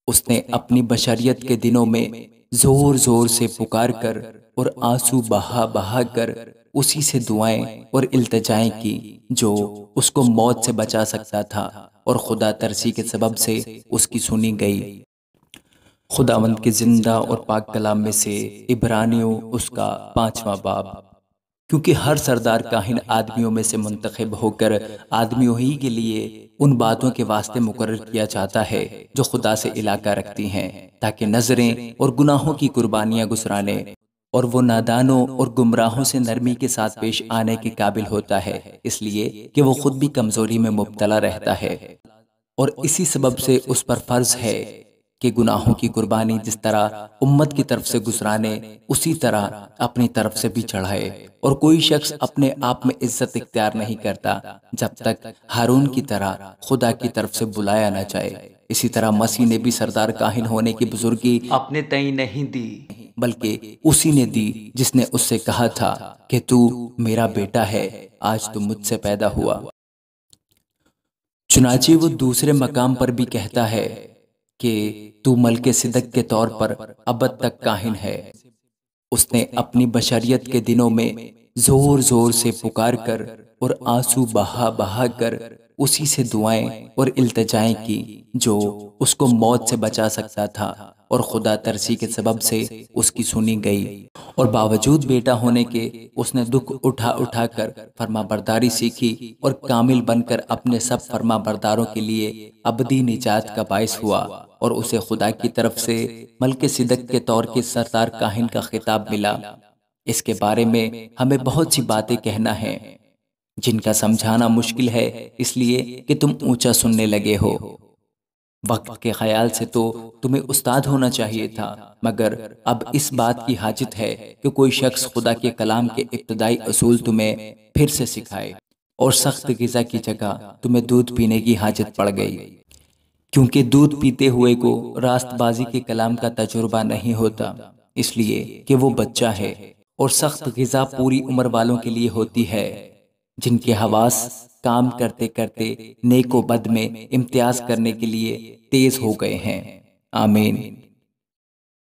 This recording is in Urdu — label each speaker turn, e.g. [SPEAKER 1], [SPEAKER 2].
[SPEAKER 1] اس نے اپنی بشریت کے دنوں میں زور زور سے پکار کر اور آنسو بہا بہا کر اسی سے دعائیں اور التجائیں کی جو اس کو موت سے بچا سکتا تھا، اور خدا ترسی کے سبب سے اس کی سنی گئی۔ خداوند کے زندہ اور پاک کلام میں سے عبرانیوں اس کا 5واں باب۔ کیونکہ ہر سردار کاہن آدمیوں میں سے منتخب ہو کر آدمیوں ہی کے لیے ان باتوں کے واسطے مقرر کیا جاتا ہے جو خدا سے علاقہ رکھتی ہیں، تاکہ نظریں اور گناہوں کی قربانیاں گزرانے، اور وہ نادانوں اور گمراہوں سے نرمی کے ساتھ پیش آنے کے قابل ہوتا ہے، اس لیے کہ وہ خود بھی کمزوری میں مبتلا رہتا ہے، اور اسی سبب سے اس پر فرض ہے کہ گناہوں کی قربانی جس طرح امت کی طرف سے گزرانے، اسی طرح اپنی طرف سے بھی چڑھائے۔ اور کوئی شخص اپنے آپ میں عزت اختیار نہیں کرتا جب تک ہارون کی طرح خدا کی طرف سے بلایا نہ جائے۔ اسی طرح مسیح نے بھی سردار کاہن ہونے کی بزرگی اپنے تئیں نہیں دی، بلکہ اسی نے دی جس نے اس سے کہا تھا کہ تو میرا بیٹا ہے، آج تو مجھ سے پیدا ہوا۔ چنانچہ وہ دوسرے مقام پر بھی کہتا ہے کہ تو ملک صدق کے طور پر ابد تک کاہن ہے۔ اس نے اپنی بشریت کے دنوں میں زور زور سے پکار کر اور آنسو بہا بہا کر اسی سے دعائیں اور التجائیں کی جو اس کو موت سے بچا سکتا تھا، اور خدا ترسی کے سبب سے اس کی سنی گئی۔ اور باوجود بیٹا ہونے کے اس نے دکھ اٹھا اٹھا کر فرما برداری سیکھی، اور کامل بن کر اپنے سب فرما برداروں کے لیے ابدی نجات کا باعث ہوا، اور اسے خدا کی طرف سے ملک صدق کے طور کے سردار کاہن کا خطاب ملا۔ اس کے بارے میں ہمیں بہت سی باتیں کہنا ہے جن کا سمجھانا مشکل ہے، اس لیے کہ تم اونچا سننے لگے ہو۔ وقت کے خیال سے تو تمہیں استاد ہونا چاہیے تھا، مگر اب اس بات کی حاجت ہے کہ کوئی شخص خدا کے کلام کے ابتدائی اصول تمہیں پھر سے سکھائے، اور سخت غذا کی جگہ تمہیں دودھ پینے کی حاجت پڑ گئی، کیونکہ دودھ پیتے ہوئے کو راست بازی کے کلام کا تجربہ نہیں ہوتا، اس لیے کہ وہ بچہ ہے، اور سخت غذا پوری عمر والوں کے لیے ہوتی ہے جن کے حواس کام کرتے کرتے نیک و بد میں امتیاز کرنے کے لیے تیز ہو گئے ہیں۔ آمین۔